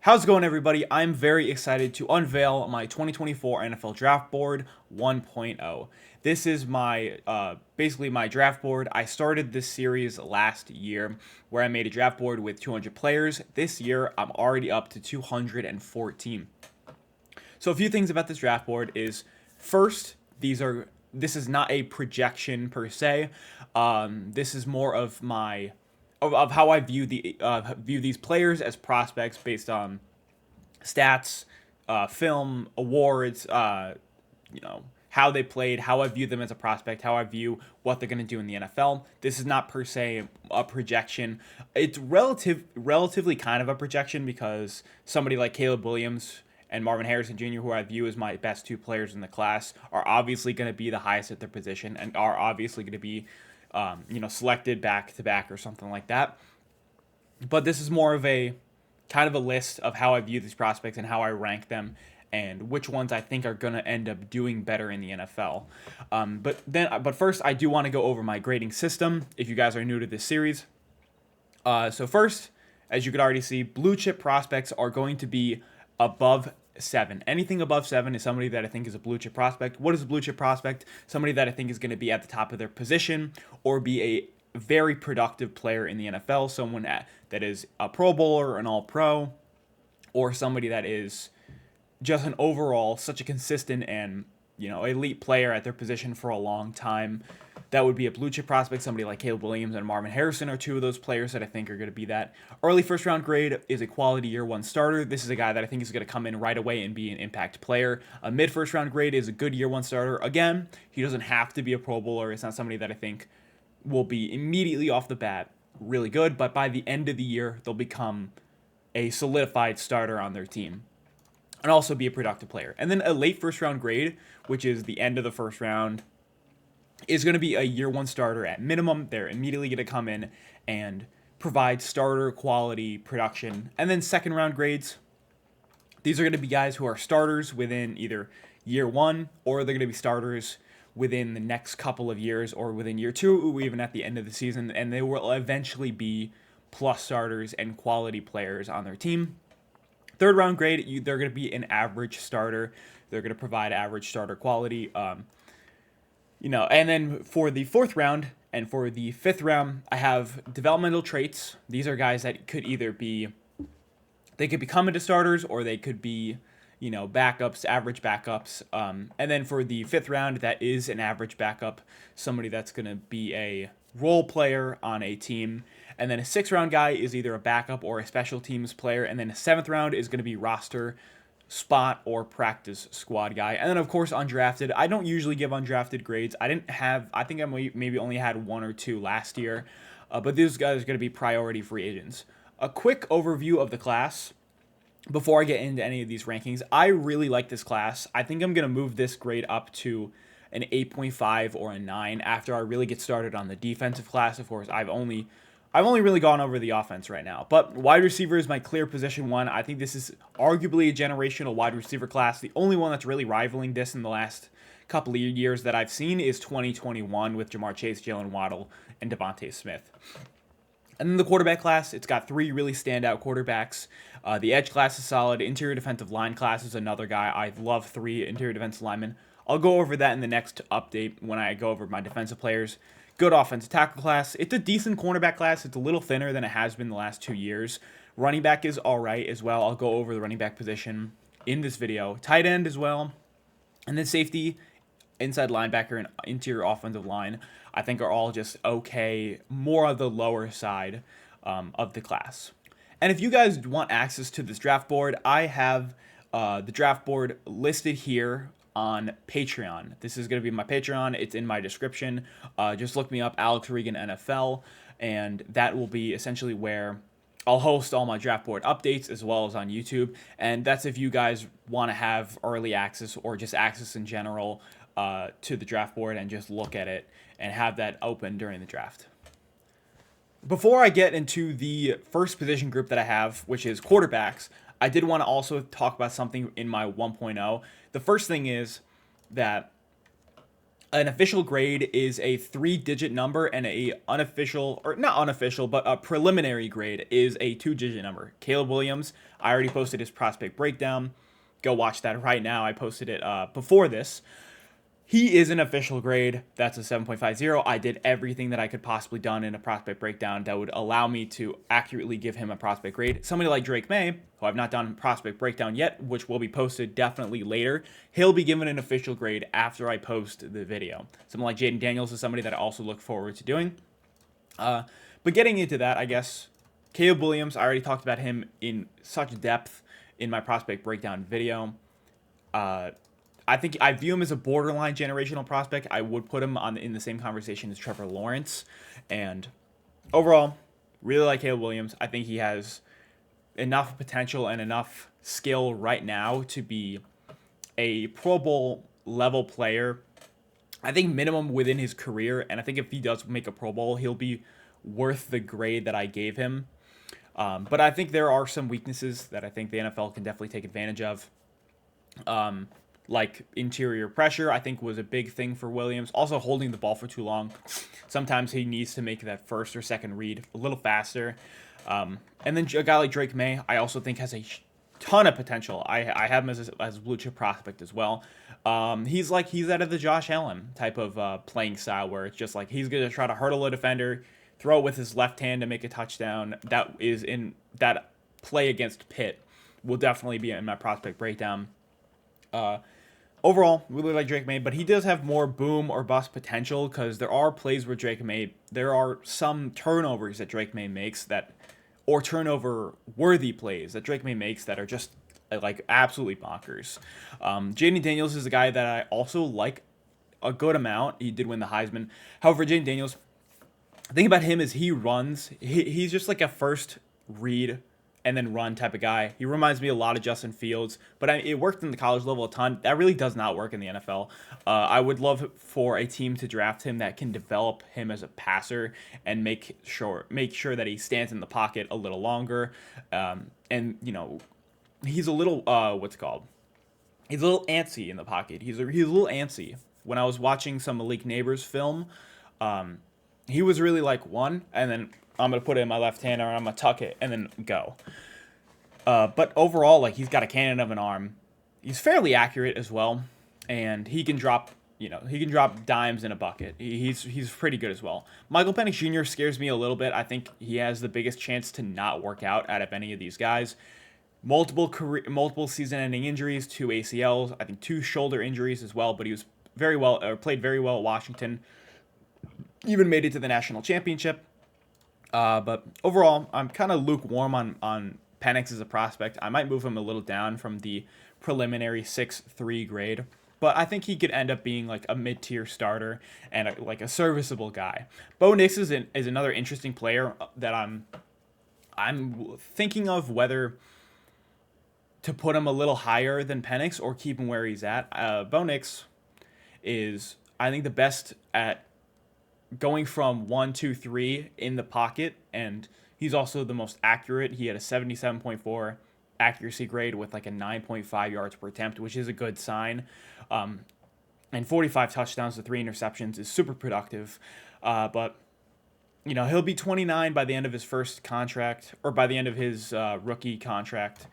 How's it going, everybody? I'm very excited to unveil my 2024 NFL Draft Board 1.0. This is my basically my draft board. I started this series last year where I made a draft board with 200 players. This year, I'm already up to 214. So a few things about this draft board is first, this is not a projection per se. This is more of my of how I view these players as prospects based on stats, film, awards, how they played, how I view them as a prospect, how I view what they're going to do in the NFL. This is not per se a projection. It's relatively kind of a projection because somebody like Caleb Williams and Marvin Harrison Jr., who I view as my best two players in the class, are obviously going to be the highest at their position and are obviously going to be, selected back to back or something like that. But this is more of a kind of a list of how I view these prospects and how I rank them and which ones I think are going to end up doing better in the NFL. But first, I do want to go over my grading system if you guys are new to this series. So first, as you could already see, blue chip prospects are going to be above 7. Anything above 7 is somebody that I think is a blue chip prospect. What is a blue chip prospect? Somebody that I think is going to be at the top of their position or be a very productive player in the NFL, someone that is a Pro Bowler, an All Pro, or somebody that is just an overall such a consistent and elite player at their position for a long time. That would be a blue chip prospect. Somebody like Caleb Williams and Marvin Harrison are two of those players that I think are going to be that. Early first round grade is a quality year one starter. This is a guy that I think is going to come in right away and be an impact player. A mid first round grade is a good year one starter. Again, he doesn't have to be a Pro Bowler. It's not somebody that I think will be immediately off the bat really good, but by the end of the year, they'll become a solidified starter on their team and also be a productive player. And then a late first round grade, which is the end of the first round, is going to be a year one starter at minimum. They're immediately going to come in and provide starter quality production. And then second round grades, these are going to be guys who are starters within either year one or they're going to be starters within the next couple of years or within year two or even at the end of the season, and they will eventually be plus starters and quality players on their team. Third round grade, they're going to be an average starter. They're going to provide average starter quality. And then for the fourth round and for the fifth round, I have developmental traits. These are guys that could either be, they could become into starters or they could be backups, average backups. And then for the fifth round, that is an average backup, somebody that's going to be a role player on a team. And then a sixth round guy is either a backup or a special teams player. And then a seventh round is going to be roster, spot, or practice squad guy. And then, of course, undrafted. I don't usually give undrafted grades. I think I maybe only had one or two last year. But these guys are going to be priority free agents. A quick overview of the class before I get into any of these rankings. I really like this class. I think I'm going to move this grade up to an 8.5 or a 9 after I really get started on the defensive class. Of course, I've only really gone over the offense right now. But wide receiver is my clear position one. I think this is arguably a generational wide receiver class. The only one that's really rivaling this in the last couple of years that I've seen is 2021 with Ja'Marr Chase, Jalen Waddle, and Devontae Smith. And then the quarterback class, it's got 3 really standout quarterbacks. The edge class is solid. Interior defensive line class is another guy. I love 3 interior defensive linemen. I'll go over that in the next update when I go over my defensive players. Good offensive tackle class. It's a decent cornerback class. It's a little thinner than it has been the last 2 years. Running back is all right as well. I'll go over the running back position in this video. Tight end as well. And then safety, inside linebacker, and interior offensive line, I think are all just okay, more of the lower side of the class. And if you guys want access to this draft board, I have the draft board listed here on Patreon. This is going to be my Patreon. It's in my description. Just look me up, Alex Regan NFL, and that will be essentially where I'll host all my draft board updates as well as on YouTube. And that's if you guys want to have early access or just access in general to the draft board and just look at it and have that open during the draft. Before I get into the first position group that I have, which is quarterbacks, I did want to also talk about something in my 1.0. The first thing is that An official grade is a 3-digit number, and a unofficial, or not unofficial, but a preliminary grade is a 2-digit number. Caleb Williams, I already posted his prospect breakdown. Go watch that right now. I posted it before this. He is an official grade. That's a 7.50. I did everything that I could possibly done in a prospect breakdown that would allow me to accurately give him a prospect grade. Somebody like Drake May, who I've not done prospect breakdown yet, which will be posted definitely later, he'll be given an official grade after I post the video. Someone like Jaden Daniels is somebody that I also look forward to doing. But getting into that, I guess, Caleb Williams, I already talked about him in such depth in my prospect breakdown video. I think I view him as a borderline generational prospect. I would put him in the same conversation as Trevor Lawrence. And overall, really like Caleb Williams. I think he has enough potential and enough skill right now to be a Pro Bowl level player. I think minimum within his career. And I think if he does make a Pro Bowl, he'll be worth the grade that I gave him. But I think there are some weaknesses that I think the NFL can definitely take advantage of. Like interior pressure, I think was a big thing for Williams. Also holding the ball for too long. Sometimes he needs to make that first or second read a little faster. And then a guy like Drake May, I also think has a ton of potential. I have him as a blue chip prospect as well. He's out of the Josh Allen type of playing style where it's just like he's going to try to hurdle a defender, throw it with his left hand to make a touchdown. That is in that play against Pitt will definitely be in my prospect breakdown. Overall, really like Drake May, but he does have more boom or bust potential because there are plays where there are some turnovers that Drake May makes or turnover worthy plays that Drake May makes that are just like absolutely bonkers. Jaden Daniels is a guy that I also like a good amount. He did win the Heisman. However, Jaden Daniels, the thing about him is he runs. He's just like a first read and then run type of guy. He reminds me a lot of Justin Fields, but it worked in the college level a ton. That really does not work in the NFL. I would love for a team to draft him that can develop him as a passer and make sure that he stands in the pocket a little longer. And he's a little He's a little antsy in the pocket. He's a little antsy. When I was watching some Malik Neighbors film, he was really like one, and then I'm going to put it in my left hand, or I'm going to tuck it, and then go. But overall, like, he's got a cannon of an arm. He's fairly accurate as well, and he can drop dimes in a bucket. He's pretty good as well. Michael Penix Jr. scares me a little bit. I think he has the biggest chance to not work out of any of these guys. Multiple season-ending injuries, 2 ACLs, I think 2 shoulder injuries as well, but he was played very well at Washington. Even made it to the national championship. But overall, I'm kind of lukewarm on Penix as a prospect. I might move him a little down from the preliminary 6.3 grade, but I think he could end up being like a mid-tier starter and a serviceable guy. Bo Nix is another interesting player that I'm thinking of whether to put him a little higher than Penix or keep him where he's at. Bo Nix is, I think, the best at going from 1, 2, 3 in the pocket, and he's also the most accurate. He had a 77.4 accuracy grade with like a 9.5 yards per attempt, which is a good sign. And 45 touchdowns to 3 interceptions is super productive. But he'll be 29 by the end of his first contract, or by the end of his rookie contract.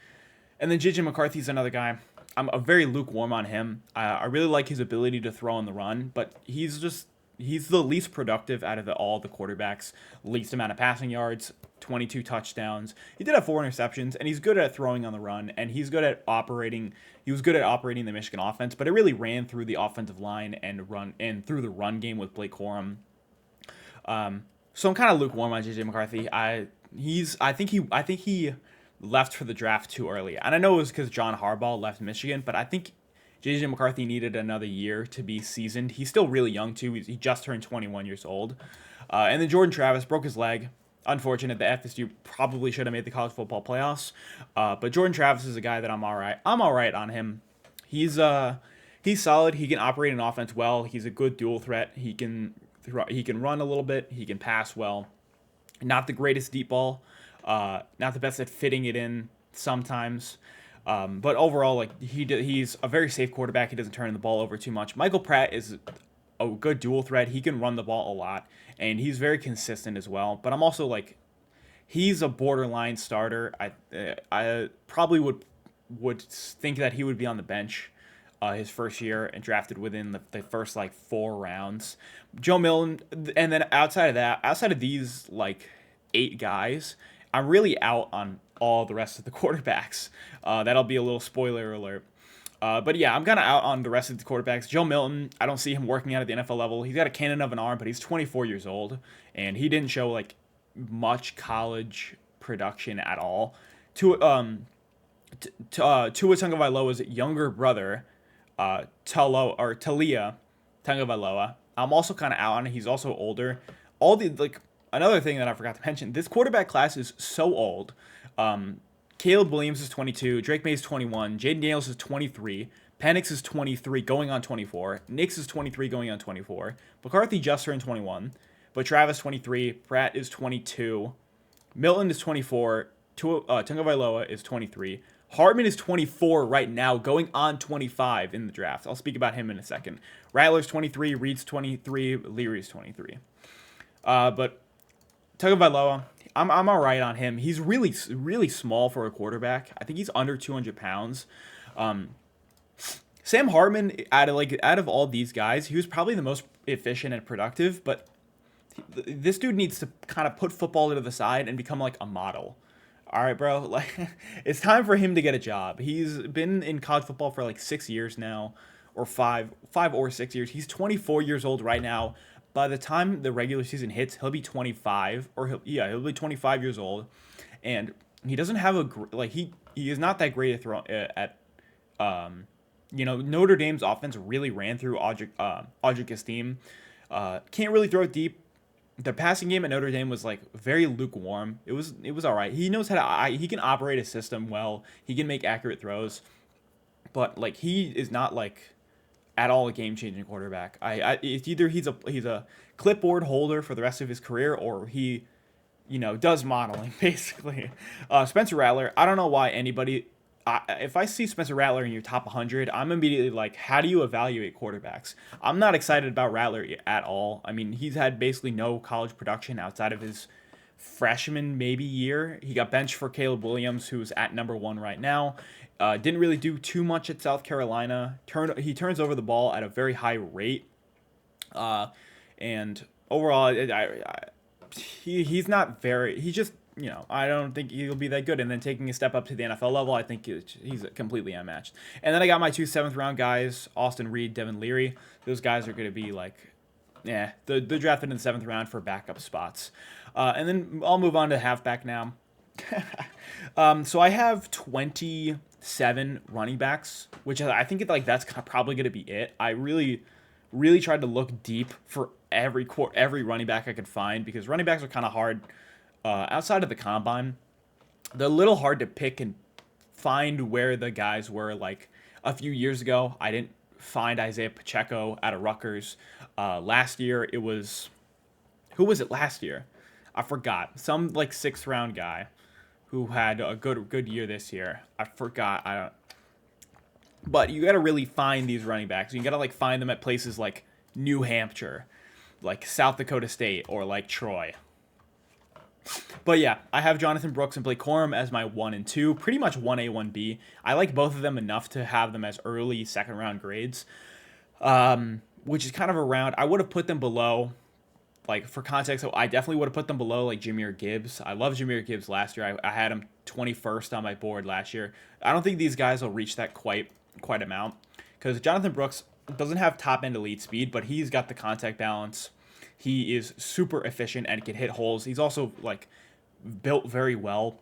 And then JJ McCarthy's another guy. I'm very lukewarm on him. I really like his ability to throw on the run, but he's the least productive out of all the quarterbacks. Least amount of passing yards, 22 touchdowns. He did have 4 interceptions, and he's good at throwing on the run, and he's good at operating. He was good at operating the Michigan offense, but it really ran through the offensive line and through the run game with Blake Corum. So I'm kind of lukewarm on JJ McCarthy. I think he left for the draft too early, and I know it was because John Harbaugh left Michigan, but I think JJ McCarthy needed another year to be seasoned. He's still really young, too. He just turned 21 years old. And then Jordan Travis broke his leg. Unfortunate. The FSU probably should have made the college football playoffs. But Jordan Travis is a guy that I'm all right. I'm all right on him. He's solid. He can operate an offense well. He's a good dual threat. He can run a little bit. He can pass well. Not the greatest deep ball. Not the best at fitting it in sometimes. But overall, like he's a very safe quarterback. He doesn't turn the ball over too much. Michael Pratt is a good dual threat. He can run the ball a lot, and he's very consistent as well. But I'm also like, he's a borderline starter. I probably would think that he would be on the bench his first year and drafted within the first like 4 rounds. Joe Milton, and then outside of these like 8 guys, I'm really out on all the rest of the quarterbacks. That'll be a little spoiler alert. But yeah, I'm kind of out on the rest of the quarterbacks. Joe Milton, I don't see him working out at the NFL level. He's got a cannon of an arm, but he's 24 years old, and he didn't show like much college production at all. Tua Tagovailoa's younger brother, Talia Tagovailoa. I'm also kind of out on it. He's also older. All the like another thing that I forgot to mention. This quarterback class is so old. Caleb Williams is 22. Drake May is 21. Jaden Daniels is 23. Penix is 23, going on 24. Nix is 23, going on 24. McCarthy just turned 21. But Travis 23. Pratt is 22. Milton is 24. Tagovailoa is 23. Hartman is 24 right now, going on 25 in the draft. I'll speak about him in a second. Rattler's 23, Reed's 23, Leary's 23. But Tagovailoa, I'm all right on him. He's really, really small for a quarterback. I think he's under 200 pounds. Sam Hartman, out of all these guys, he was probably the most efficient and productive, but this dude needs to kind of put football to the side and become like a model. All right, bro. Like, it's time for him to get a job. He's been in college football for like 6 years now, or five or 6 years. He's 24 years old right now. By the time the regular season hits, he'll be 25, or he'll be 25 years old, and he doesn't have he is not that great at Notre Dame's offense really ran through Audric Esteem. Can't really throw it deep. The passing game at Notre Dame was like very lukewarm. It was all right. He knows how to he can operate a system well. He can make accurate throws, but like he is not like at all a game changing quarterback. It's either he's a clipboard holder for the rest of his career, or he does modeling basically. Spencer Rattler. I don't know why anybody. If I see Spencer Rattler in your top 100, I'm immediately like, how do you evaluate quarterbacks? I'm not excited about Rattler at all. I mean, he's had basically no college production outside of his freshman maybe year. He got benched for Caleb Williams, who's at number 1 right now. Didn't really do too much at South Carolina. He turns over the ball at a very high rate. And overall, he's not very. He just I don't think he'll be that good. And then taking a step up to the NFL level, I think he's completely unmatched. And then I got my 2 7th-round guys, Austin Reed, Devin Leary. Those guys are going to be like, they're drafted in the 7th round for backup spots. And then I'll move on to halfback now. So I have 27 running backs, which I think that's probably going to be it. I really, really tried to look deep for every running back I could find, because running backs are kind of hard. Outside of the combine, they're a little hard to pick and find where the guys were. Like a few years ago, I didn't find Isaiah Pacheco out of Rutgers. Last year, it was... Who was it last year? I forgot. Some like 6th-round guy who had a good year this year. I forgot. But you got to really find these running backs. You got to like find them at places like New Hampshire, like South Dakota State, or like Troy. But yeah, I have Jonathan Brooks and Blake Corum as my 1 and 2, pretty much 1A, 1B. I like both of them enough to have them as early 2nd-round grades, which is kind of around. I would have put them below, like for context, so I definitely would have put them below like Jahmyr Gibbs. I love Jahmyr Gibbs last year. I had him 21st on my board last year. I don't think these guys will reach that quite amount, because Jonathan Brooks doesn't have top-end elite speed, but he's got the contact balance. He is super efficient and can hit holes. He's also like built very well.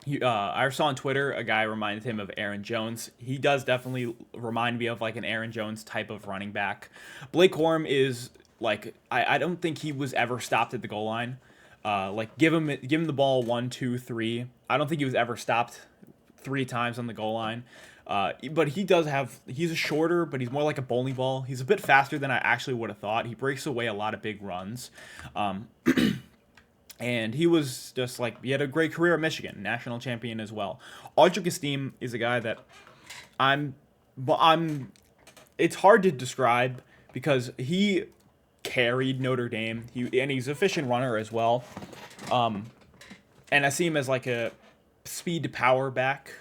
I saw on Twitter a guy reminded him of Aaron Jones. He does definitely remind me of like an Aaron Jones type of running back. Blake Corum is like, I don't think he was ever stopped at the goal line. Like give him the ball 1, 2, 3. I don't think he was ever stopped 3 times on the goal line. But he's a shorter, but he's more like a bowling ball. He's a bit faster than I actually would have thought. He breaks away a lot of big runs. And he was just like, he had a great career at Michigan, national champion as well. Audric Esteem is a guy that it's hard to describe, because he carried Notre Dame. He's an efficient runner as well. Um, and I see him as like a speed to power back,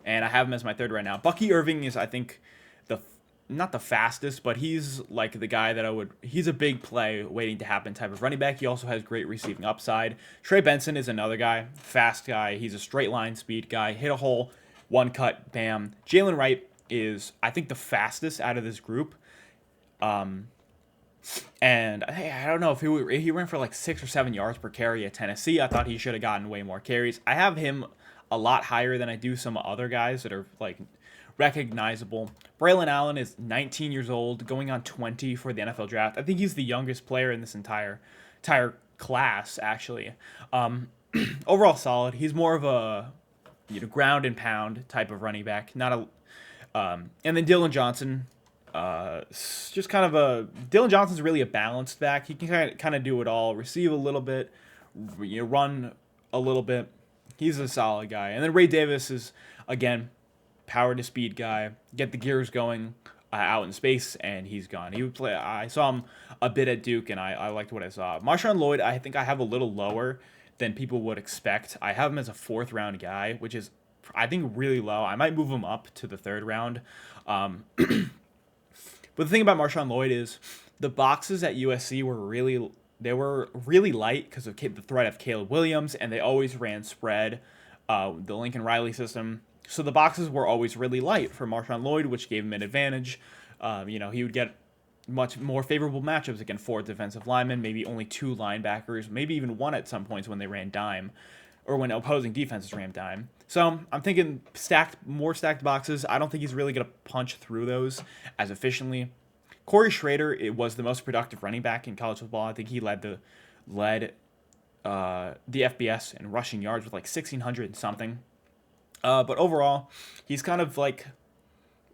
and I have him as my third right now. Bucky Irving is, I think, the not the fastest, but he's like the guy that I would. He's a big play waiting to happen type of running back. He also has great receiving upside. Trey Benson is another guy, fast guy. He's a straight line speed guy. Hit a hole, one cut, bam. Jalen Wright is, I think, the fastest out of this group. And hey, I don't know if he ran for like 6 or 7 yards per carry at Tennessee. I thought he should have gotten way more carries. I have him a lot higher than I do some other guys that are like recognizable. Braylon Allen is 19 years old, going on 20 for the NFL draft. I think he's the youngest player in this entire class, actually. Overall solid. He's more of a ground and pound type of running back, not a. And then Dylan Johnson, just kind of Dylan Johnson's really a balanced back. He can kind of do it all, receive a little bit, run a little bit. He's a solid guy. And then Ray Davis is, again, power to speed guy. Get the gears going out in space, and he's gone. He would play. I saw him a bit at Duke, and I liked what I saw. Marshawn Lloyd, I think I have a little lower than people would expect. I have him as a 4th-round guy, which is, I think, really low. I might move him up to the 3rd round. But the thing about Marshawn Lloyd is the boxes at USC were really light because of the threat of Caleb Williams, and they always ran spread, the Lincoln Riley system. So the boxes were always really light for Marshawn Lloyd, which gave him an advantage. He would get much more favorable matchups against 4 defensive linemen, maybe only 2 linebackers, maybe even 1 at some points when they ran dime, or when opposing defenses ran dime. So I'm thinking more stacked boxes. I don't think he's really going to punch through those as efficiently. Corey Schrader, it was the most productive running back in college football. I think he led the FBS in rushing yards with like 1,600 and something. But overall, he's kind of like,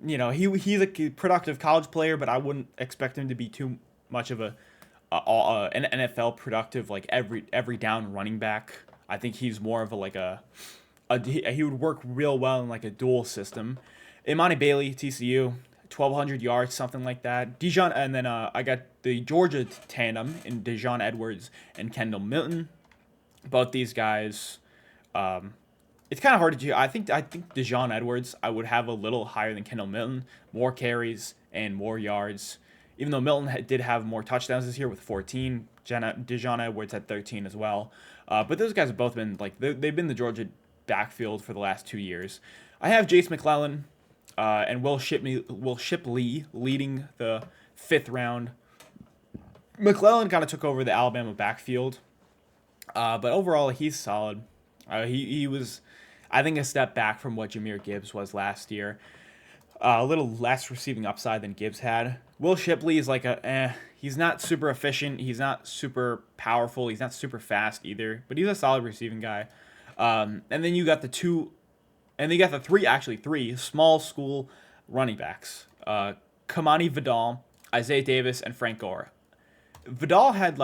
he's a productive college player, but I wouldn't expect him to be too much of an NFL productive, like every down running back. I think he's more of he would work real well in like a dual system. Imani Bailey, TCU, 1,200 yards, something like that. And then I got the Georgia tandem in Dejon Edwards and Kendall Milton. Both these guys, it's kind of hard to do. I think Dejon Edwards I would have a little higher than Kendall Milton, more carries and more yards. Even though Milton did have more touchdowns this year with 14, Dejon Edwards had 13 as well. But those guys have both been they've been the Georgia backfield for the last 2 years. I have Jace McClellan and Will Shipley leading the 5th round. McClellan kind of took over the Alabama backfield, but overall he's solid. He was, I think, a step back from what Jahmyr Gibbs was last year. A little less receiving upside than Gibbs had. Will Shipley is like he's not super efficient. He's not super powerful. He's not super fast either, but he's a solid receiving guy. And then you got three small school running backs. Kamani Vidal, Isaiah Davis, and Frank Gore. Vidal had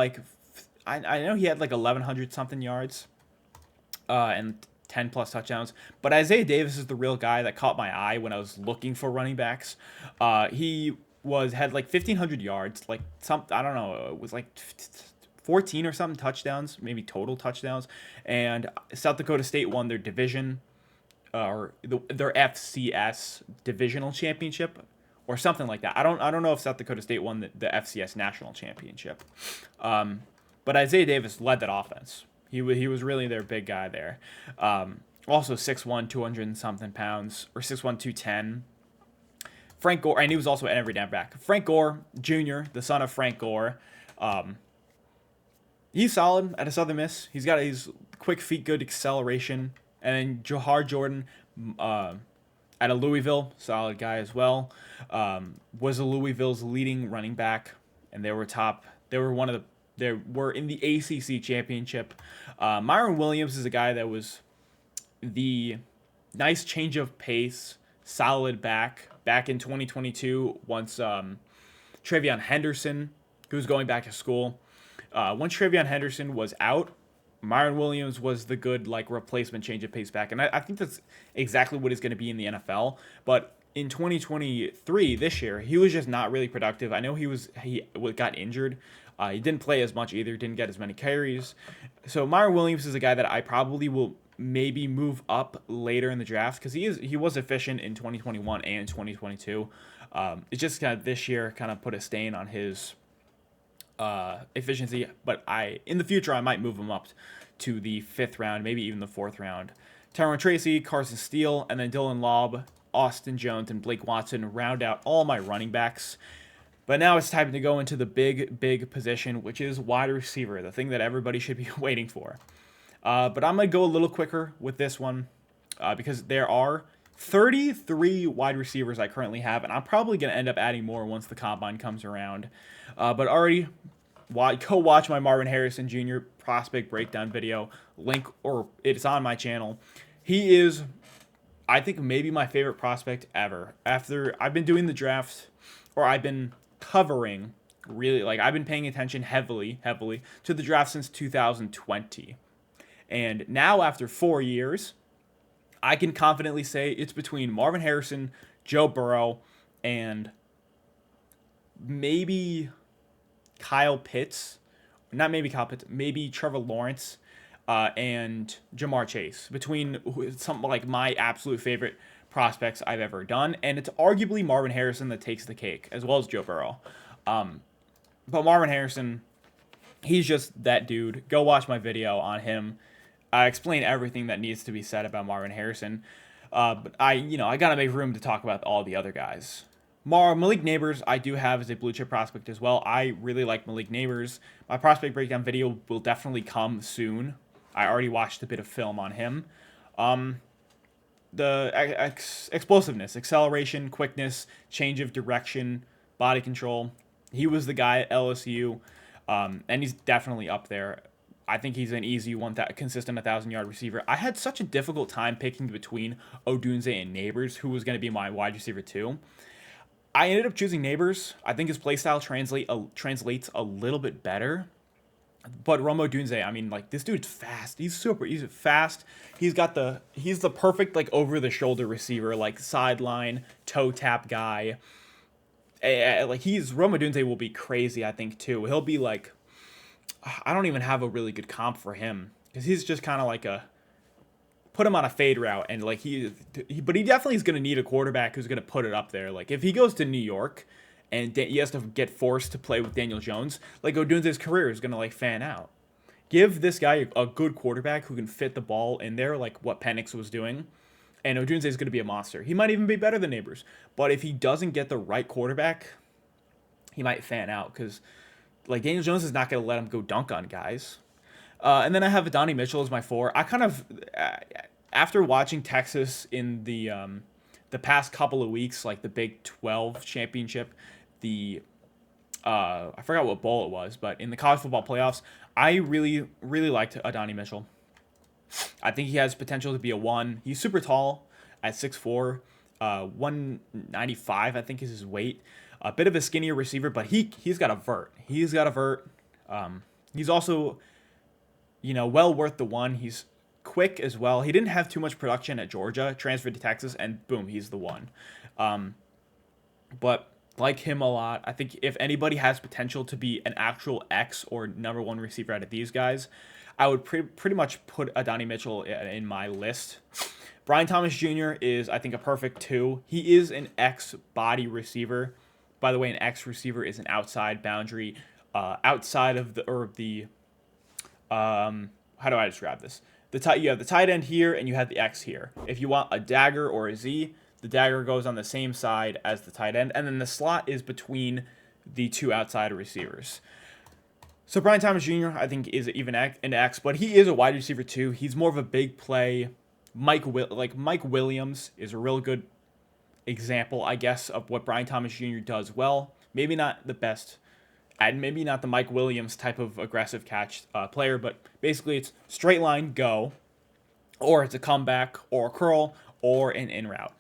I know he had 1,100 something yards, and 10 plus touchdowns. But Isaiah Davis is the real guy that caught my eye when I was looking for running backs. He had 1,500 yards, I don't know, it was 14 or something touchdowns, maybe total touchdowns. And South Dakota State won their division, or their FCS divisional championship, or something like that. I don't know if South Dakota State won the FCS national championship. But Isaiah Davis led that offense. He was really their big guy there. Also 6'1", 200 and something pounds, or 6'1", 210. Frank Gore, and he was also an every down back. Frank Gore Jr., the son of Frank Gore, he's solid at a Southern Miss. He's got his quick feet, good acceleration. And then Johar Jordan at a Louisville, solid guy as well. Was a Louisville's leading running back, and they were top. They were in the ACC championship. Myron Williams is a guy that was the nice change of pace, solid back in 2022. Once TreVeyon Henderson, who was going back to school, once TreVeyon Henderson was out, Myron Williams was the good replacement change of pace back, and I think that's exactly what he's going to be in the NFL. But in 2023, this year, he was just not really productive. I know he got injured. He didn't play as much either. Didn't get as many carries. So Myron Williams is a guy that I probably will maybe move up later in the draft because he was efficient in 2021 and 2022. It's just kind of this year kind of put a stain on his efficiency. But in the future I might move him up to the 5th round, maybe even the 4th round. Tyrone Tracy, Carson Steele, and then Dylan Lobb, Austin Jones, and Blake Watson round out all my running backs. But now it's time to go into the big position, which is wide receiver, the thing that everybody should be waiting for. But I'm going to go a little quicker with this one because there are 33 wide receivers I currently have, and I'm probably going to end up adding more once the combine comes around. But already, go watch my Marvin Harrison Jr. prospect breakdown video. Link, or it's on my channel. He is, I think, maybe my favorite prospect ever. After I've been doing the draft, or I've been covering, really, like I've been paying attention heavily to the draft since 2020. And now after 4 years, I can confidently say it's between Marvin Harrison, Joe Burrow, and maybe Kyle Pitts. Not maybe Kyle Pitts, maybe Trevor Lawrence and Jamar Chase. Between some like my absolute favorite prospects I've ever done. And it's arguably Marvin Harrison that takes the cake, as well as Joe Burrow. But Marvin Harrison, he's just that dude. Go watch my video on him. I explain everything that needs to be said about Marvin Harrison. But I gotta make room to talk about all the other guys. Malik Nabers, I do have as a blue chip prospect as well. I really like Malik Nabers. My prospect breakdown video will definitely come soon. I already watched a bit of film on him. The explosiveness, acceleration, quickness, change of direction, body control. He was the guy at LSU, and he's definitely up there. I think he's an easy consistent 1,000-yard receiver. I had such a difficult time picking between Odunze and Nabers, who was going to be my wide receiver too. I ended up choosing Nabers. I think his playstyle translates a little bit better. But Rome Odunze, I mean, like, this dude's fast. He's fast. He's the perfect, like, over-the-shoulder receiver, like, sideline, toe tap guy. Rome Odunze will be crazy, I think, too. He'll be, like, I don't even have a really good comp for him. Because he's just kind of like put him on a fade route, and, like, but he definitely is going to need a quarterback who's going to put it up there. Like, if he goes to New York and he has to get forced to play with Daniel Jones, like, Odunze's career is going to, like, fan out. Give this guy a good quarterback who can fit the ball in there, like what Penix was doing, and Odunze is going to be a monster. He might even be better than Nabers. But if he doesn't get the right quarterback, he might fan out because, like, Daniel Jones is not going to let him go dunk on guys. And then I have Adonai Mitchell as my 4. I kind of, after watching Texas in the past couple of weeks, like the Big 12 championship, I forgot what bowl it was, but in the college football playoffs, I really, really liked Adonai Mitchell. I think he has potential to be a 1. He's super tall at 6'4", 195, I think is his weight. A bit of a skinnier receiver, but he's got a vert. He's also, well worth the 1. He's quick as well. He didn't have too much production at Georgia, transferred to Texas, and boom, he's the 1. But like him a lot. I think if anybody has potential to be an actual X or number 1 receiver out of these guys, I would pretty much put Adonai Mitchell in my list. Brian Thomas Jr. is, I think, a perfect 2. He is an X body receiver. By the way, an X receiver is an outside boundary, outside of how do I describe this? You have the tight end here, and you have the X here. If you want a dagger or a Z, the dagger goes on the same side as the tight end, and then the slot is between the 2 outside receivers. So Brian Thomas Jr., I think, is even an X, but he is a wide receiver too. He's more of a big play. Mike Williams is a real good example, I guess, of what Brian Thomas Jr. does well. Maybe not the best, and maybe not the Mike Williams type of aggressive catch player, but basically it's straight line, go, or it's a comeback, or a curl, or an in route.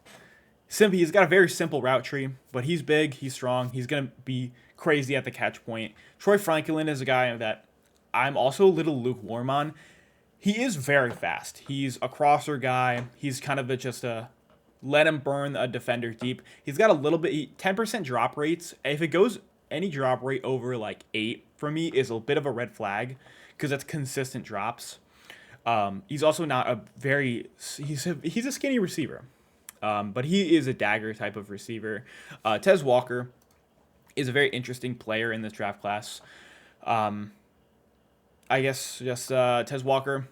He's got a very simple route tree, but he's big, he's strong, he's going to be crazy at the catch point. Troy Franklin is a guy that I'm also a little lukewarm on. He is very fast. He's a crosser guy. He's kind of just a let him burn a defender deep. He's got a little bit 10% drop rates. If it goes any drop rate over like 8 for me is a bit of a red flag because that's consistent drops. He's also not a very he's a skinny receiver. But he is a dagger type of receiver. Tez Walker is a very interesting player in this draft class. I guess just Tez Walker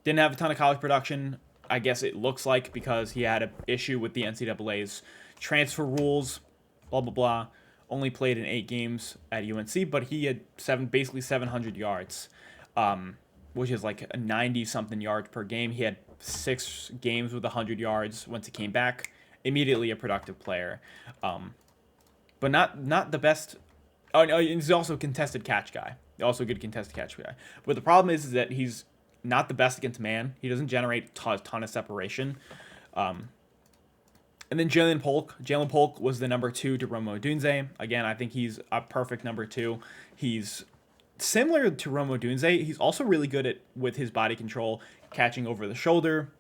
didn't have a ton of college production. I guess it looks like because he had an issue with the NCAA's transfer rules, blah, blah, blah. Only played in 8 games at UNC, but he had basically 700 yards, which is like a 90-something yards per game. He had 6 games with 100 yards once he came back. Immediately a productive player, but not the best. Oh, no, he's also a contested catch guy. Also a good contested catch guy. But the problem is that he's not the best against man. He doesn't generate a ton of separation. And then Jalen Polk. Jalen Polk was the number 2 to Rome Odunze. Again, I think he's a perfect number 2. He's similar to Rome Odunze. He's also really good with his body control, catching over the shoulder,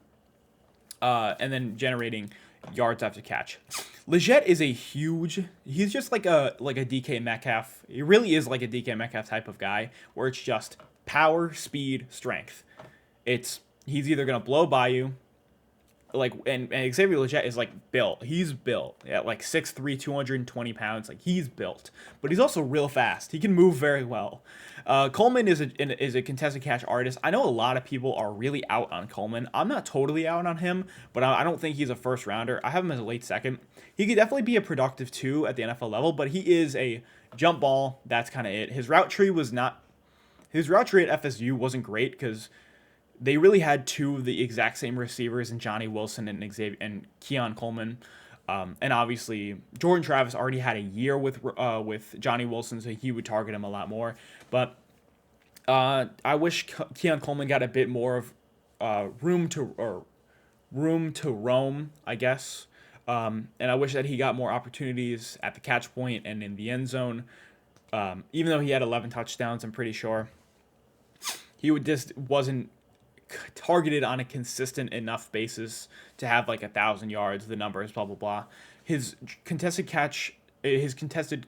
and then generating yards after catch. Leggett is a huge. He's just like a DK Metcalf. He really is like a DK Metcalf type of guy, where it's just power, speed, strength. He's either gonna blow by you, and Xavier Leggett is like built. He's built at like 6'3", 220 pounds. Like he's built, but he's also real fast. He can move very well. Coleman is a contested catch artist. I know a lot of people are really out on Coleman. I'm not totally out on him, but I don't think he's a first rounder. I have him as a late second. He could definitely be a productive 2 at the NFL level, but he is a jump ball. That's kind of it. His route tree at FSU wasn't great because they really had 2 of the exact same receivers in Johnny Wilson and Xavier and Keon Coleman. And obviously, Jordan Travis already had a year with Johnny Wilson, so he would target him a lot more. But I wish Keon Coleman got a bit more of room to roam, I guess. And I wish that he got more opportunities at the catch point and in the end zone. Even though he had 11 touchdowns, I'm pretty sure he wasn't targeted on a consistent enough basis to have like 1,000 yards, the numbers, blah, blah, blah. His contested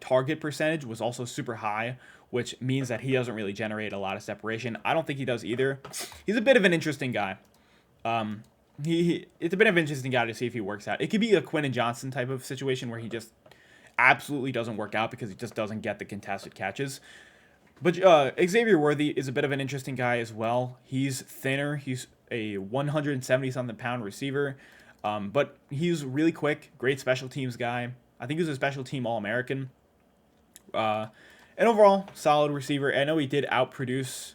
target percentage was also super high, which means that he doesn't really generate a lot of separation. I don't think he does either. He's a bit of an interesting guy. It's a bit of an interesting guy to see if he works out. It could be a Quentin Johnson type of situation where he just absolutely doesn't work out because he just doesn't get the contested catches. But Xavier Worthy is a bit of an interesting guy as well. He's thinner. He's a 170-something pound receiver. But he's really quick. Great special teams guy. I think he's a special team All-American. And overall, solid receiver. I know he did outproduce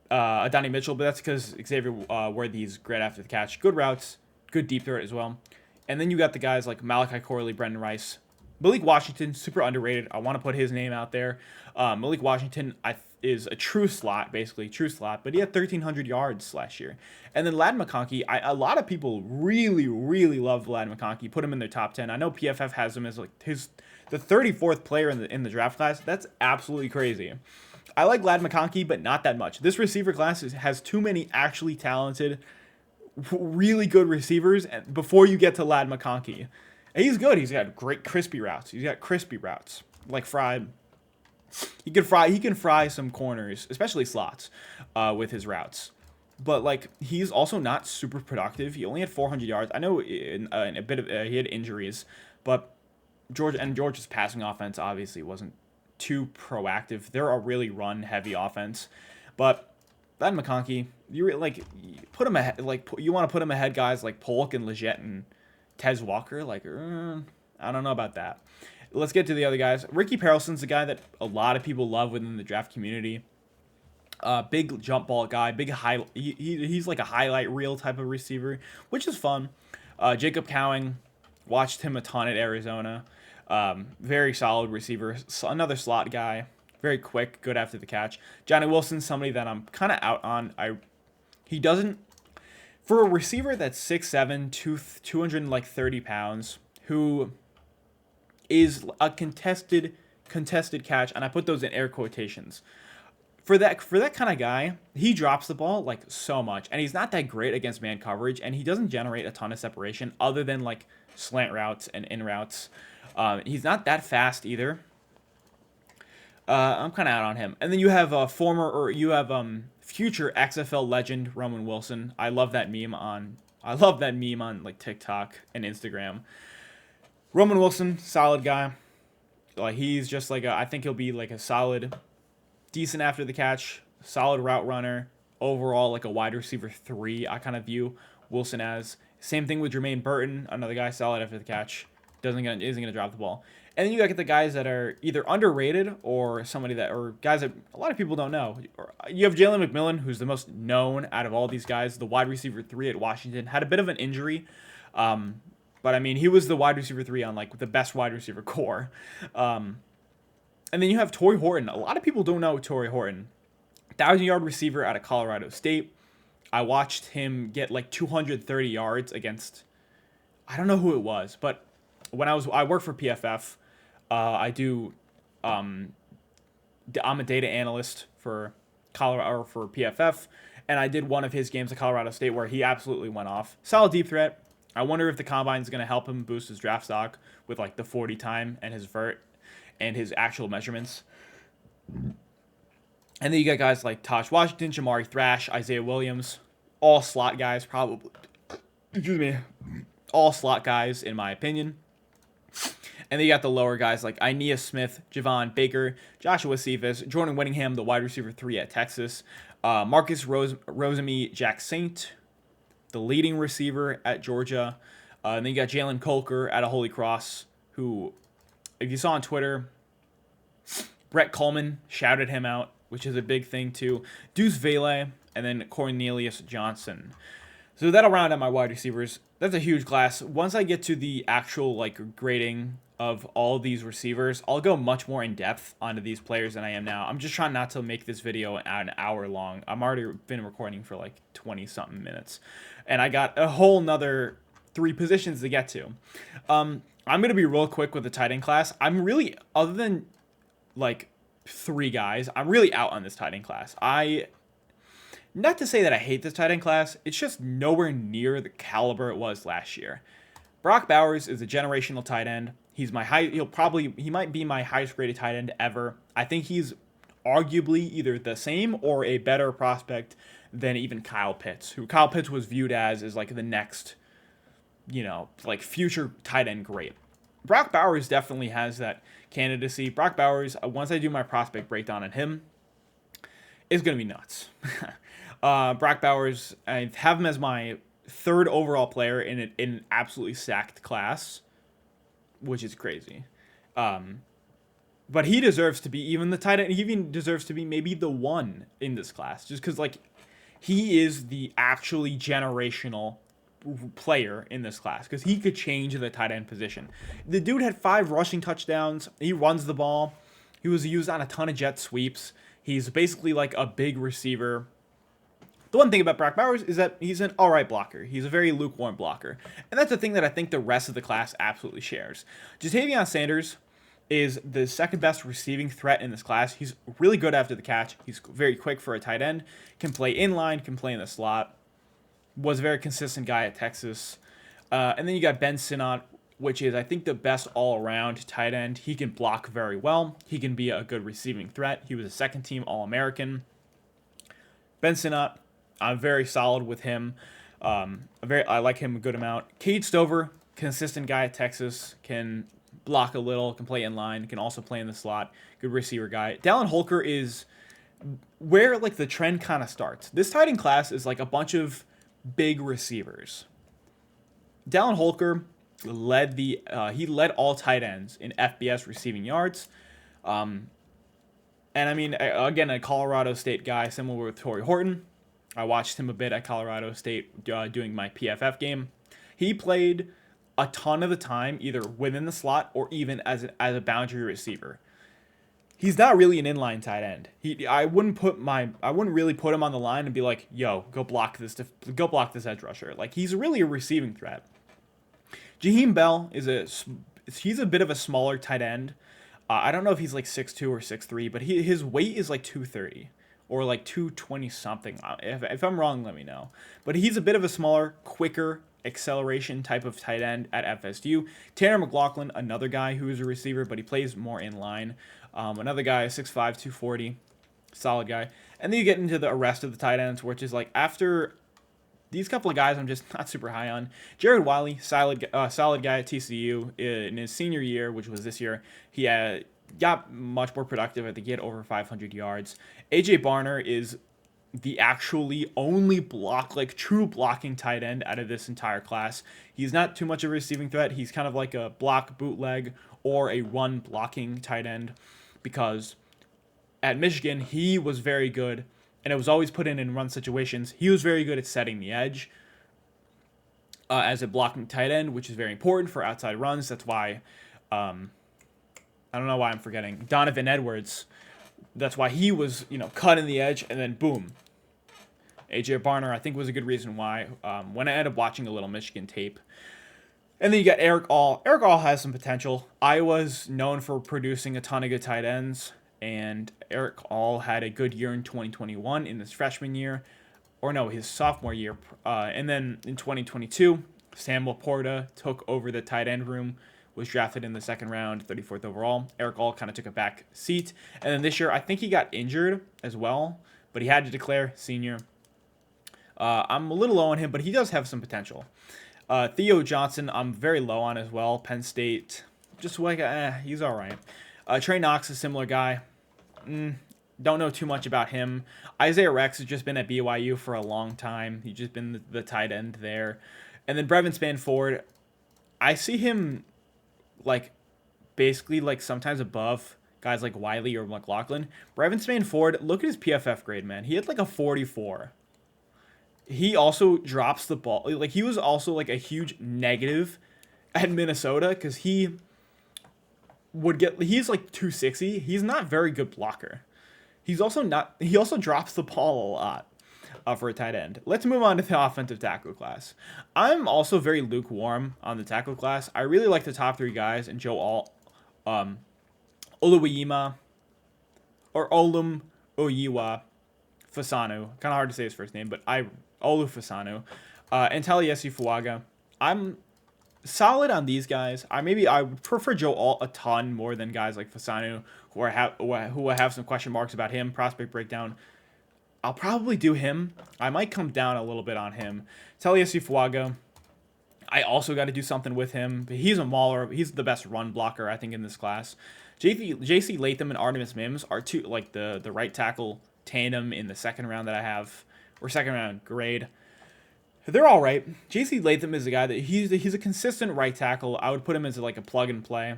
Adonai Mitchell, but that's because Xavier Worthy's great after the catch. Good routes. Good deep threat as well. And then you got the guys like Malachi Corley, Brendan Rice. Malik Washington, super underrated. I want to put his name out there. Malik Washington is a true slot, but he had 1,300 yards last year. And then Ladd McConkey, a lot of people really, really love Ladd McConkey, put him in their top 10. I know PFF has him as like the 34th player in the draft class. That's absolutely crazy. I like Ladd McConkey, but not that much. This receiver class has too many actually talented, really good receivers before you get to Ladd McConkey. And he's good. He's got great crispy routes. Like fried. He can fry some corners, especially slots, with his routes. But like he's also not super productive. He only had 400 yards. I know in a bit of he had injuries, but Georgia's passing offense obviously wasn't too proactive. They're a really run heavy offense, but Ladd McConkey, you put him ahead. Like you want to put him ahead guys like Polk and Leggett and Tez Walker, I don't know about that. Let's get to the other guys. Ricky Parelson's a guy that a lot of people love within the draft community. Big jump ball guy, he's like a highlight reel type of receiver, which is fun. Jacob Cowing, watched him a ton at Arizona. Very solid receiver. Another slot guy, very quick, good after the catch. Johnny Wilson, somebody that I'm kind of out on. He doesn't. For a receiver that's 6'7", 230 pounds, who is a contested catch, and I put those in air quotations. for that kind of guy, he drops the ball like so much, and he's not that great against man coverage, and he doesn't generate a ton of separation other than like slant routes and in routes. He's not that fast either. I'm kind of out on him. And then you have future XFL legend Roman Wilson. I love that meme on like TikTok and Instagram. Roman Wilson, solid guy. Like he's just like I think he'll be like a solid, decent after the catch, solid route runner. Overall, like a wide receiver 3. I kind of view Wilson as. Same thing with Jermaine Burton, another guy solid after the catch, isn't gonna drop the ball. And then you got the guys that are either underrated or guys that a lot of people don't know. You have Jalen McMillan, who's the most known out of all these guys, the wide receiver 3 at Washington. Had a bit of an injury, but I mean he was the wide receiver 3 on like the best wide receiver core. And then you have Torrey Horton. A lot of people don't know Torrey Horton, 1,000-yard receiver out of Colorado State. I watched him get like 230 yards against, I don't know who it was, but I work for PFF. I'm a data analyst for Colorado or for PFF, and I did one of his games at Colorado State where he absolutely went off. Solid deep threat. I wonder if the combine is going to help him boost his draft stock with like the 40 time and his vert and his actual measurements. And then you got guys like Tosh Washington, Jamari Thrash, Isaiah Williams, all slot guys probably. Excuse me. All slot guys in my opinion. And then you got the lower guys like Ainias Smith, Javon Baker, Joshua Cephas, Jordan Whittingham, the wide receiver 3 at Texas, Marcus Rosemy, Jack Saint, the leading receiver at Georgia. And then you got Jalen Colker out of Holy Cross, who, if you saw on Twitter, Brett Coleman shouted him out, which is a big thing too. Deuce Vele, and then Cornelius Johnson. So that'll round out my wide receivers. That's a huge class. Once I get to the actual like grading of all these receivers, I'll go much more in depth onto these players than I am now. I'm just trying not to make this video an hour long. I'm already been recording for like 20 something minutes, and I got a whole nother 3 positions to get to. I'm gonna be real quick with the tight end class. I'm really, other than like 3 guys, I'm really out on this tight end class. Not to say that I hate this tight end class, it's just nowhere near the caliber it was last year. Brock Bowers is a generational tight end. He might be my highest graded tight end ever. I think he's arguably either the same or a better prospect than even Kyle Pitts, who Kyle Pitts was viewed as like the next, like future tight end great. Brock Bowers definitely has that candidacy. Brock Bowers, once I do my prospect breakdown on him, is going to be nuts. Brock Bowers, I have him as my 3rd overall player in an absolutely stacked class, which is crazy. But he deserves to be even the tight end. He even deserves to be maybe the 1 in this class, just because like he is the actually generational player in this class, because he could change the tight end position. The dude had 5 rushing touchdowns. He runs the ball. He was used on a ton of jet sweeps. He's basically like a big receiver. The one thing about Brock Bowers is that he's an alright blocker. He's a very lukewarm blocker. And that's the thing that I think the rest of the class absolutely shares. Ja'Tavion Sanders is the 2nd best receiving threat in this class. He's really good after the catch. He's very quick for a tight end. Can play inline, can play in the slot. Was a very consistent guy at Texas. And then you got Ben Sinnott, which is, I think, the best all-around tight end. He can block very well. He can be a good receiving threat. He was a 2nd-team All-American. Ben Sinnott, I'm very solid with him. I like him a good amount. Cade Stover, consistent guy at Texas, can block a little, can play in line, can also play in the slot. Good receiver guy. Dallin Holker is where like the trend kind of starts. This tight end class is like a bunch of big receivers. Dallin Holker led all tight ends in FBS receiving yards. And I mean, again, a Colorado State guy, similar with Torrey Horton. I watched him a bit at Colorado State doing my PFF game. He played a ton of the time either within the slot or even as a boundary receiver. He's not really an inline tight end. I wouldn't really put him on the line and be like, "Yo, go block this edge rusher." Like, he's really a receiving threat. Jaheim Bell he's a bit of a smaller tight end. I don't know if he's like 6'2" or 6'3", but his weight is like 230, or like 220 something. If I'm wrong, let me know. But he's a bit of a smaller, quicker acceleration type of tight end at FSU. Tanner McLaughlin, another guy who is a receiver, but he plays more in line. Another guy, 6'5", 240, solid guy. And then you get into the rest of the tight ends, which is like after these couple of guys I'm just not super high on. Jared Wiley, solid guy at TCU in his senior year, which was this year. He got much more productive. I think he had over 500 yards. AJ Barner is the actually only true blocking tight end out of this entire class. He's not too much of a receiving threat. He's kind of like a block bootleg or a run blocking tight end, because at Michigan he was very good, and it was always put in run situations. He was very good at setting the edge as a blocking tight end, which is very important for outside runs. That's why I don't know why I'm forgetting Donovan Edwards. That's why he was, cutting the edge, and then boom. AJ Barner, I think, was a good reason why. When I ended up watching a little Michigan tape. And then you got Eric All. Eric All has some potential. Iowa's known for producing a ton of good tight ends, and Eric All had a good year in 2021 in his freshman year, or no, his sophomore year. And then in 2022, Sam Laporta took over the tight end room, was drafted in the second round, 34th overall. Eric All kind of took a back seat. And then this year, I think he got injured as well, but he had to declare senior. I'm a little low on him, but he does have some potential. Theo Johnson, I'm very low on as well. Penn State, just like, he's all right. Trey Knox, a similar guy. Don't know too much about him. Isaiah Rex has just been at BYU for a long time. He's just been the tight end there. And then Brevin Spanford, I see him basically sometimes above guys like Wiley or McLaughlin. Brevin Spanford, look at his PFF grade, man. He had a 44. He also drops the ball. He was also a huge negative at Minnesota, because he's 260. He's not very good blocker. He also drops the ball a lot for a tight end. Let's move on to the offensive tackle class. I'm also very lukewarm on the tackle class. I really like the top three guys, and Joe Alt, Oluwayima, or Olum Oyiwa Fasanu. Kind of hard to say his first name, but Olu Fasanu, and Taliesin Fuaga. I'm solid on these guys. I would prefer Joe Alt a ton more than guys like Fasanu, who I have some question marks about him. Prospect breakdown, I'll probably do him. I might come down a little bit on him. Taliesin Fuaga, I also got to do something with him. But he's a mauler. He's the best run blocker, I think, in this class. J.C. Latham and Artemis Mims are two, the right tackle tandem in the second round that I have, or second round grade. They're all right. J.C. Latham is a guy that he's a consistent right tackle. I would put him as a plug and play.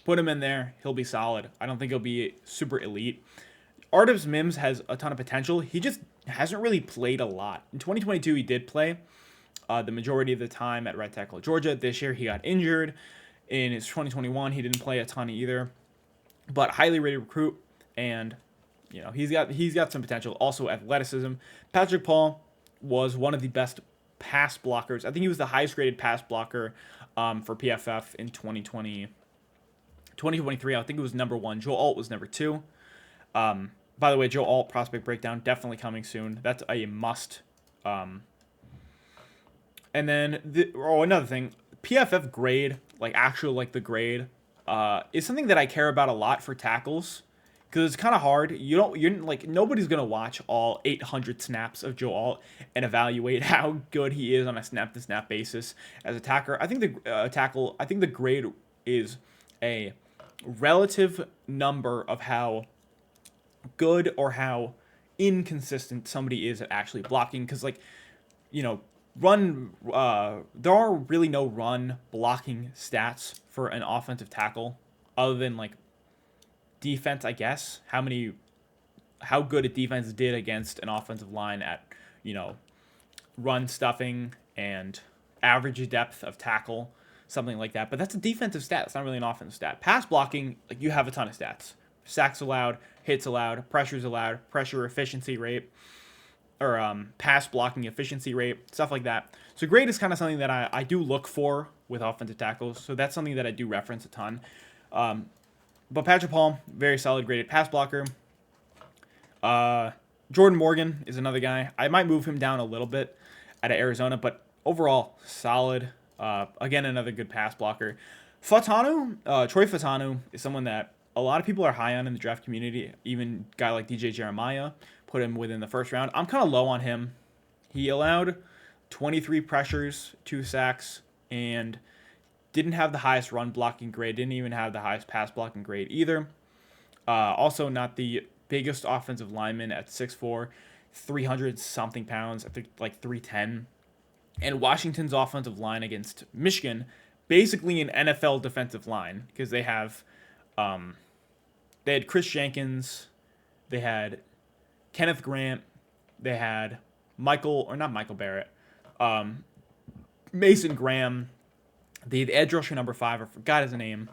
Put him in there, he'll be solid. I don't think he'll be super elite. Artemis Mims has a ton of potential. He just hasn't really played a lot. In 2022, he did play the majority of the time at right tackle at Georgia. This year, he got injured. In his 2021, he didn't play a ton either. But highly rated recruit, and he's got some potential. Also athleticism. Patrick Paul was one of the best pass blockers. I think he was the highest graded pass blocker for PFF in 2023. I think it was number 1. Joe Alt was number 2. By the way, Joe Alt prospect breakdown definitely coming soon. That's a must. And then another thing, PFF grade, the grade, is something that I care about a lot for tackles, because it's kind of hard. Nobody's gonna watch all 800 snaps of Joe Alt and evaluate how good he is on a snap to snap basis as a tackler. I think the grade is a relative number of how good or how inconsistent somebody is at actually blocking, because there are really no run blocking stats for an offensive tackle other than defense, I guess. How good a defense did against an offensive line at run stuffing and average depth of tackle, something like that. But that's a defensive stat. It's not really an offensive stat. Pass blocking, you have a ton of stats. Sacks allowed, hits allowed, pressures allowed, pressure efficiency rate, or pass blocking efficiency rate, stuff like that. So grade is kind of something that I do look for with offensive tackles. So that's something that I do reference a ton. But Patrick Paul, very solid graded pass blocker. Jordan Morgan is another guy. I might move him down a little bit out of Arizona, but overall, solid. Again, another good pass blocker. Troy Fatanu is someone that a lot of people are high on in the draft community. Even a guy like DJ Jeremiah put him within the first round. I'm kind of low on him. He allowed 23 pressures, 2 sacks, and didn't have the highest run blocking grade. Didn't even have the highest pass blocking grade either. Also, not the biggest offensive lineman at 6'4", 300 something pounds. I think like 310. And Washington's offensive line against Michigan, basically an NFL defensive line, because they had Chris Jenkins, they had Kenneth Grant, they had not Michael Barrett, Mason Graham, the edge rusher number 5, I forgot his name.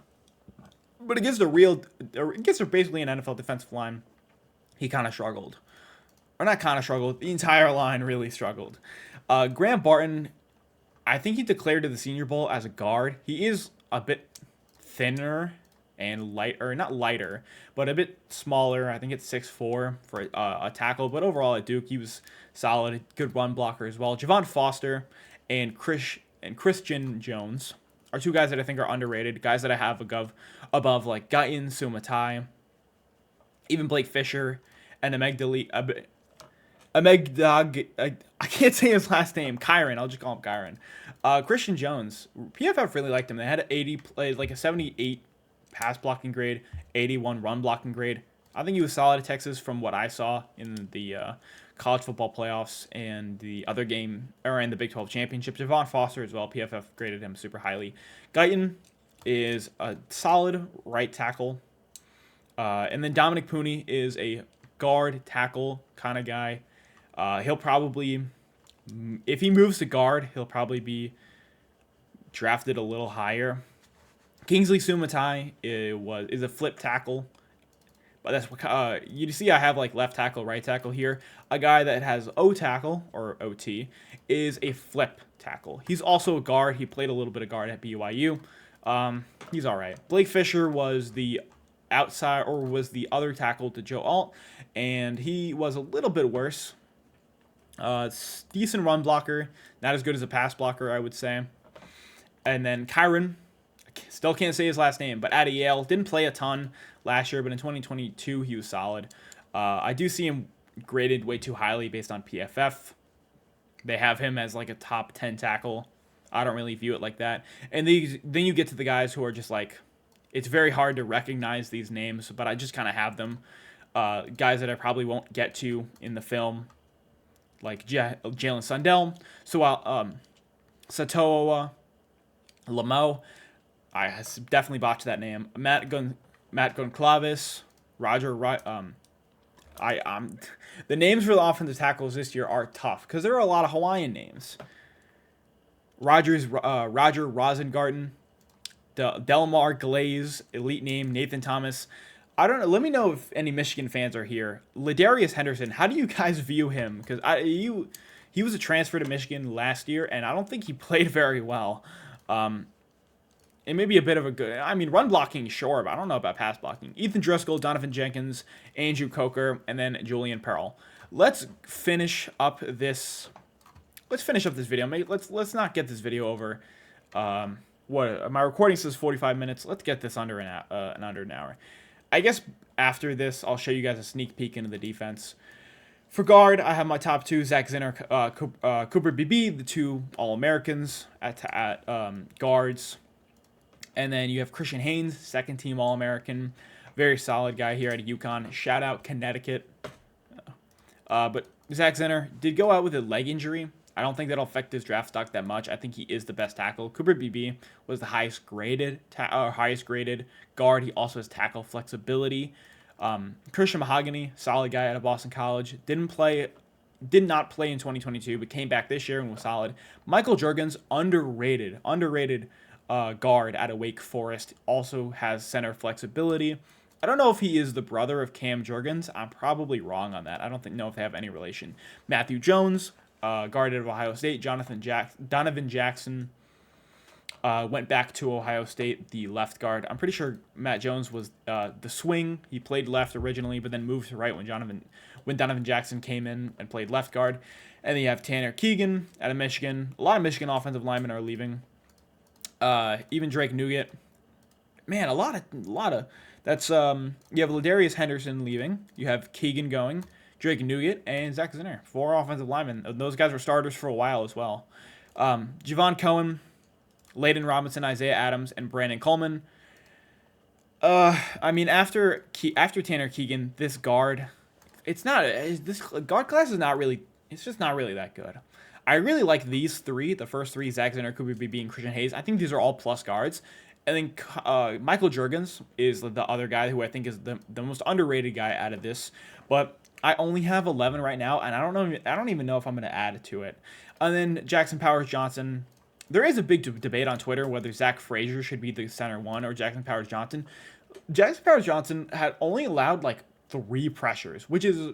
But against basically an NFL defensive line, he kind of struggled. Or not kind of struggled, the entire line really struggled. Graham Barton, I think he declared to the Senior Bowl as a guard. He is a bit thinner and not lighter, but a bit smaller. I think it's 6'4" for a tackle. But overall at Duke, he was solid, good run blocker as well. Javon Foster and Christian Jones are 2 guys that I think are underrated. Guys that I have above like Guyton, Sumatai, even Blake Fisher, and I can't say his last name. Kyron. I'll just call him Kyron. Christian Jones. PFF really liked him. They had a 78 pass blocking grade, 81 run blocking grade. I think he was solid at Texas from what I saw in the college football playoffs and the other game, or in the Big 12 championship. Javon Foster as well. PFF graded him super highly. Guyton is a solid right tackle. And then Dominic Pooney is a guard tackle kind of guy. He'll probably, if he moves to guard, he'll probably be drafted a little higher. Kingsley Sumatai is a flip tackle, but that's what you see. I have like left tackle, right tackle here. A guy that has O tackle or OT is a flip tackle. He's also a guard. He played a little bit of guard at BYU. He's all right. Blake Fisher was the other tackle to Joe Alt, and he was a little bit worse. Decent run blocker, not as good as a pass blocker, I would say. And then Kyron, still can't say his last name, but out of Yale, didn't play a ton last year, but in 2022 he was solid. I do see him graded way too highly based on PFF. They have him as like a top 10 tackle. I don't really view it like that. And then you get to the guys who are just like, it's very hard to recognize these names, but I just kind of have them. Guys that I probably won't get to in the film, like Jalen Sundell, Satoa Lamo. I definitely botched that name. Matt Goncalves, Roger. The names for the offensive tackles this year are tough because there are a lot of Hawaiian names. Roger Rosengarten, Delmar Glaze, elite name, Nathan Thomas. I don't know. Let me know if any Michigan fans are here. Ladarius Henderson, how do you guys view him? Because he was a transfer to Michigan last year, and I don't think he played very well. It may be a bit of a good... I mean, run blocking, sure, but I don't know about pass blocking. Ethan Driscoll, Donovan Jenkins, Andrew Coker, and then Julian Pearl. Let's finish up this video. Let's not get this video over... my recording says 45 minutes. Let's get this under an hour. I guess after this, I'll show you guys a sneak peek into the defense. For guard, I have my top 2, Zach Zinner, Cooper Beebe, the 2 All-Americans at guards. And then you have Christian Haynes, second-team All-American. Very solid guy here at UConn. Shout out Connecticut. But Zach Zinner did go out with a leg injury. I don't think that'll affect his draft stock that much. I think he is the best tackle. Cooper Beebe was the highest graded guard. He also has tackle flexibility. Christian Mahogany, solid guy out of Boston College. Did not play in 2022, but came back this year and was solid. Michael Juergens, underrated guard out of Wake Forest. Also has center flexibility. I don't know if he is the brother of Cam Juergens. I'm probably wrong on that. I don't know if they have any relation. Matthew Jones, guard out of Ohio State. Donovan Jackson, went back to Ohio State, the left guard. I'm pretty sure Matt Jones was the swing. He played left originally, but then moved to right when Donovan Jackson came in and played left guard. And then you have Tanner Keegan out of Michigan. A lot of Michigan offensive linemen are leaving. Even Drake Nugent. Man, a lot of. That's you have Ladarius Henderson leaving. You have Keegan going, Drake Nugent, and Zach Zinner. 4 offensive linemen. Those guys were starters for a while as well. Javon Cohen, Layden Robinson, Isaiah Adams, and Brandon Coleman. I mean, after Tanner Keegan, this guard class is not really. It's just not really that good. I really like these 3. The first 3, Zach Zinner, Cooper Beebe, and Christian Hayes. I think these are all plus guards. And then Michael Juergens is the other guy who I think is the most underrated guy out of this. But I only have 11 right now, and I don't even know if I'm going to add to it. And then Jackson Powers Johnson. There is a big debate on Twitter whether Zach Frazier should be the center 1 or Jackson Powers Johnson. Jackson Powers Johnson had only allowed like 3 pressures, which is,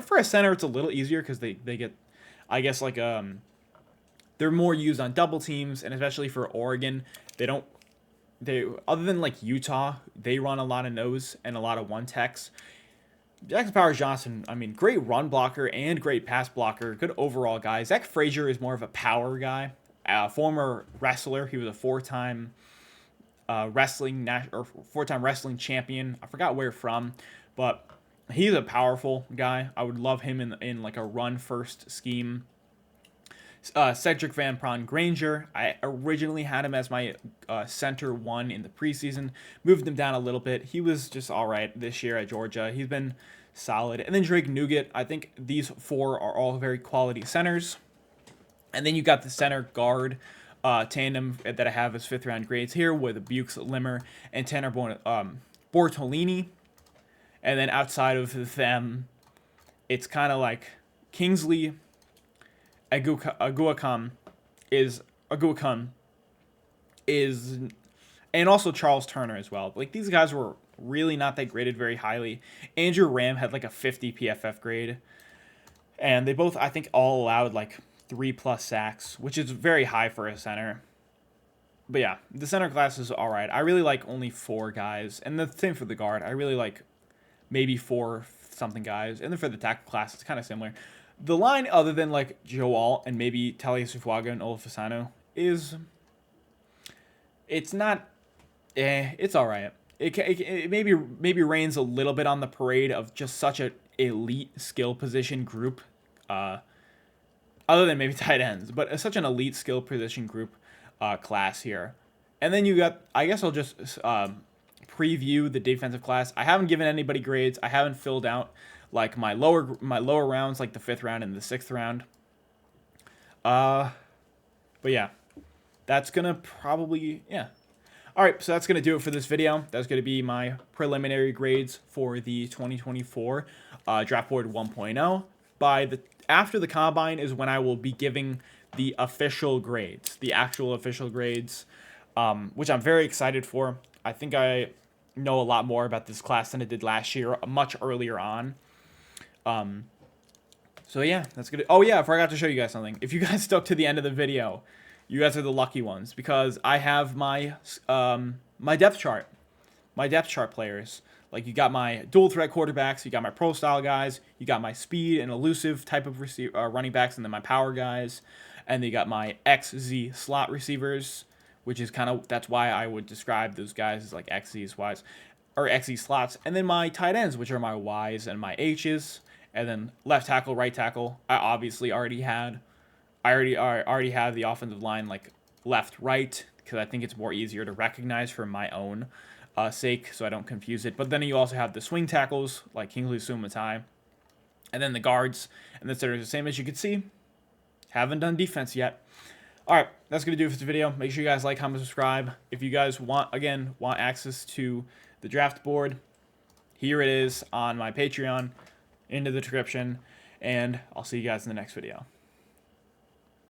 for a center, it's a little easier because they get, I guess, like they're more used on double teams, and especially for Oregon, they other than like Utah, they run a lot of nose and a lot of one techs. Jackson Powers Johnson, I mean, great run blocker and great pass blocker, good overall guy. Zach Frazier is more of a power guy, former wrestler. He was a 4-time wrestling champion. I forgot where from, but he's a powerful guy. I would love him in like a run first scheme. Cedric Van Pran Granger, I originally had him as my center 1 in the preseason. Moved him down a little bit. He was just all right this year at Georgia. He's been solid. And then Drake Nugent. I think these 4 are all very quality centers. And then you got the center guard tandem that I have as 5th round grades here with Bukes Limmer and Tanner Bortolini. And then outside of them, it's kind of like Kingsley Aguakun is, and also Charles Turner as well. Like, these guys were really not that graded very highly. Andrew Ram had like a 50 PFF grade, and they both, I think, all allowed like 3+ sacks, which is very high for a center. But yeah, the center class is all right. I really like only 4 guys, and the same for the guard. I really like maybe 4 something guys, and then for the tackle class, it's kind of similar. The line, other than like Joe Alt and maybe Talia and Olafisano, it's not, it's all right. It maybe rains a little bit on the parade of just such an elite skill position group, other than maybe tight ends, but such an elite skill position group class here. And then you got, I guess I'll just preview the defensive class. I haven't given anybody grades. I haven't filled out like my lower rounds, like the 5th round and the 6th round. But yeah, that's gonna probably, yeah. All right, so that's gonna do it for this video. That's gonna be my preliminary grades for the 2024 Draft Board 1.0. After the combine is when I will be giving the official grades, the actual official grades, which I'm very excited for. I think I know a lot more about this class than I did last year, much earlier on. So yeah, that's good. Oh yeah, I forgot to show you guys something. If you guys stuck to the end of the video, you guys are the lucky ones, because I have my my depth chart players. Like, you got my dual threat quarterbacks, you got my pro style guys, you got my speed and elusive type of running backs, and then my power guys, and then you got my XZ slot receivers, which is that's why I would describe those guys as like XZs, Ys, or XZ slots, and then my tight ends, which are my Ys and my H's, and then left tackle, right tackle. I obviously already have the offensive line like left, right, because I think it's more easier to recognize for my own sake, so I don't confuse it. But then you also have the swing tackles like Kingsley Sumatai, and then the guards, and the centers, the same as you can see. Haven't done defense yet. All right, that's gonna do it for this video. Make sure you guys like, comment, subscribe. If you guys want access to the draft board, here it is on my Patreon, in the description, and I'll see you guys in the next video.